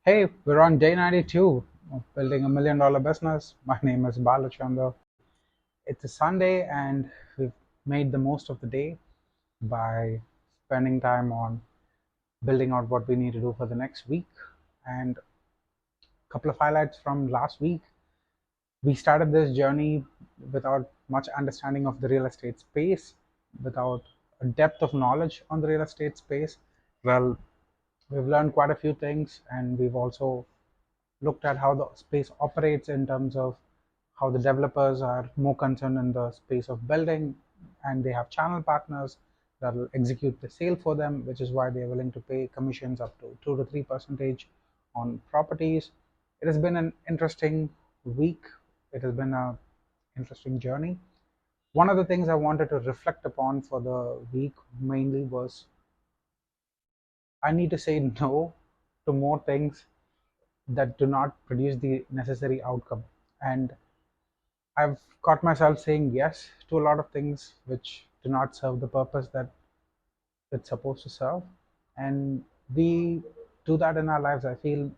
Hey, we're on day 92 of building $1 million business. My name is Balachandra. It's a Sunday, and we've made the most of the day by spending time on building out what we need to do for the next week. And a couple of highlights from last week. We started this journey without much understanding of the real estate space, without a depth of knowledge on the real estate space. Well, we've learned quite a few things, and we've also looked at how the space operates in terms of how the developers are more concerned in the space of building, and they have channel partners that will execute the sale for them, which is why they're willing to pay commissions up to 2 to 3 percentage on properties. It has been an interesting week. It has been an interesting journey. One of the things I wanted to reflect upon for the week mainly was I need to say no to more things that do not produce the necessary outcome. And I've caught myself saying yes to a lot of things which do not serve the purpose that it's supposed to serve. And we do that in our lives. I feel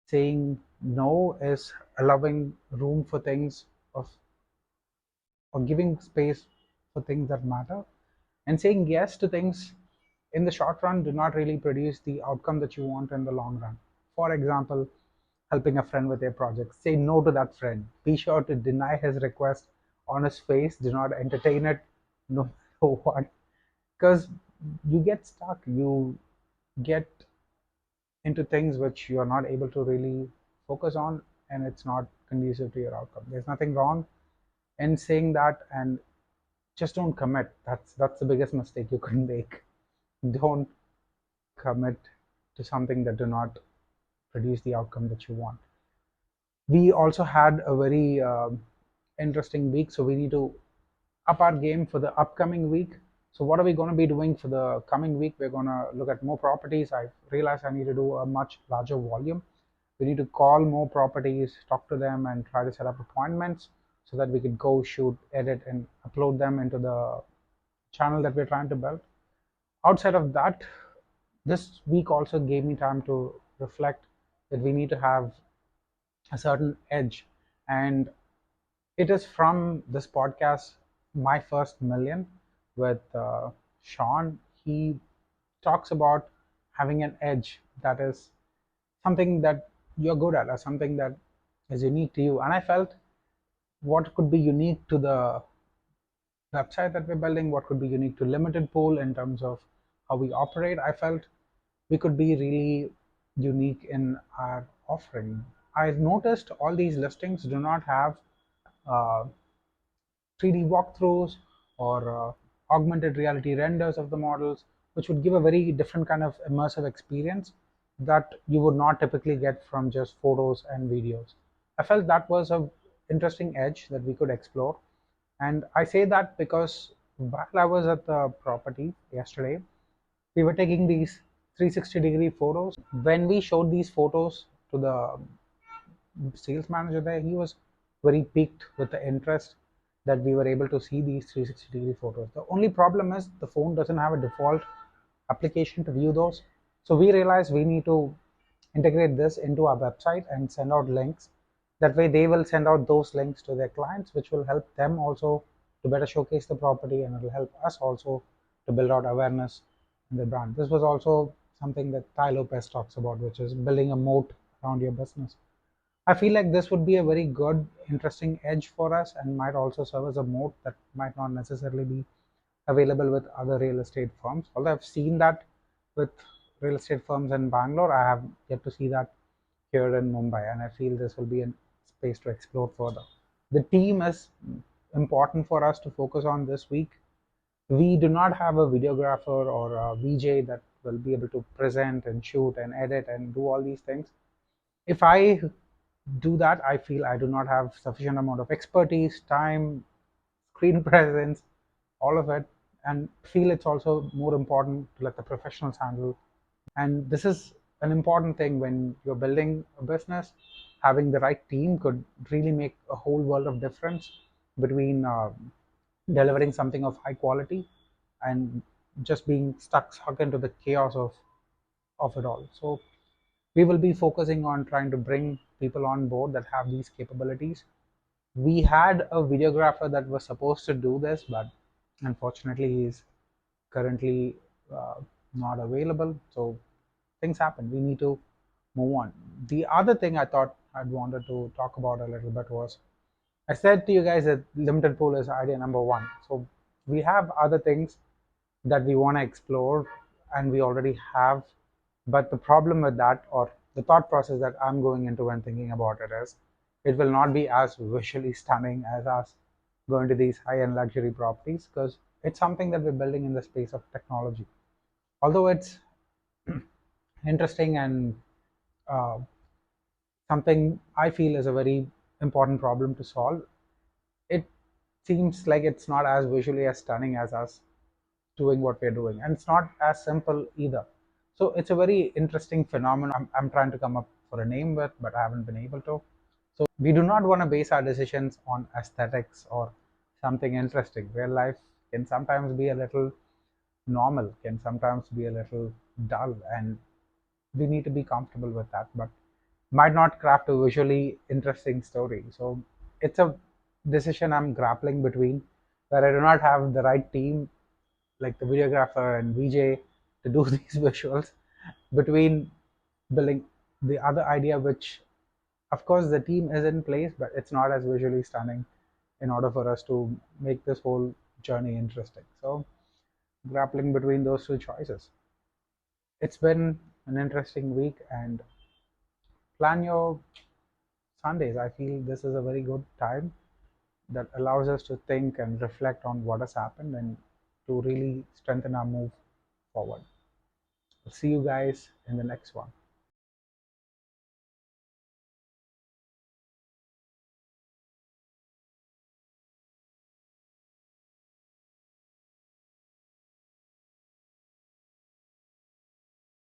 saying no is allowing room for things of or giving space for things that matter, and saying yes to things in the short run do not really produce the outcome that you want in the long run. For example, helping a friend with their project, say no to that friend. Be sure to deny his request on his face. Do not entertain it, no matter what, because you get stuck. You get into things which you are not able to really focus on, and it's not conducive to your outcome. There's nothing wrong in saying that, and just don't commit. That's the biggest mistake you could make. Don't commit to something that do not produce the outcome that you want. We also had a very interesting week, so we need to up our game for the upcoming week. So what are we going to be doing for the coming week? We're going to look at more properties. I realized I need to do a much larger volume. We need to call more properties, talk to them, and try to set up appointments so that we could go shoot, edit, and upload them into the channel that we're trying to build. Outside of that, this week also gave me time to reflect that we need to have a certain edge, and it is from this podcast, My First Million, with Sean. He talks about having an edge that is something that you're good at or something that is unique to you. And I felt what could be unique to the website that we're building, what could be unique to Limited Pool in terms of how we operate. I felt we could be really unique in our offering. I noticed all these listings do not have uh, 3D walkthroughs or augmented reality renders of the models, which would give a very different kind of immersive experience that you would not typically get from just photos and videos. I felt that was a interesting edge that we could explore. And I say that because while I was at the property yesterday, we were taking these 360-degree photos. When we showed these photos to the sales manager there, he was very piqued with the interest that we were able to see these 360-degree photos. The only problem is the phone doesn't have a default application to view those. So we realized we need to integrate this into our website and send out links. That way they will send out those links to their clients, which will help them also to better showcase the property, and it will help us also to build out awareness in the brand. This was also something that Tai Lopez talks about, which is building a moat around your business. I feel like this would be a very good, interesting edge for us and might also serve as a moat that might not necessarily be available with other real estate firms. Although I've seen that with real estate firms in Bangalore, I have yet to see that here in Mumbai, and I feel this will be a space to explore further. The team is important for us to focus on this week. We do not have a videographer or a VJ that will be able to present and shoot and edit and do all these things. If I do that, I feel I do not have sufficient amount of expertise, time, screen presence, all of it, and feel it's also more important to let the professionals handle. And this is an important thing when you're building a business. Having the right team could really make a whole world of difference between delivering something of high quality and just being stuck into the chaos of it all. So We will be focusing on trying to bring people on board that have these capabilities. We had a videographer that was supposed to do this, but unfortunately he's currently uh, not available. So things happen. We need to move on. The other thing I thought I'd wanted to talk about a little bit was, I said to you guys that limited pool is idea number one. So we have other things that we want to explore and we already have. But the problem with that, or the thought process that I'm going into when thinking about it, is it will not be as visually stunning as us going to these high-end luxury properties, because it's something that we're building in the space of technology. Although it's interesting and uh, something I feel is a very important problem to solve, it seems like it's not as visually as stunning as us doing what we're doing, and it's not as simple either. So it's a very interesting phenomenon. I'm trying to come up for a name with, but I haven't been able to. So we do not want to base our decisions on aesthetics or something interesting. Real life can sometimes be a little normal, can sometimes be a little dull, and we need to be comfortable with that, but might not craft a visually interesting story. So it's a decision I'm grappling between, where I do not have the right team like the videographer and VJ to do these visuals, between building the other idea, which of course the team is in place, but it's not as visually stunning in order for us to make this whole journey interesting. So grappling between those two choices. It's been an interesting week, and plan your Sundays. I feel this is a very good time that allows us to think and reflect on what has happened and to really strengthen our move forward. I'll see you guys in the next one.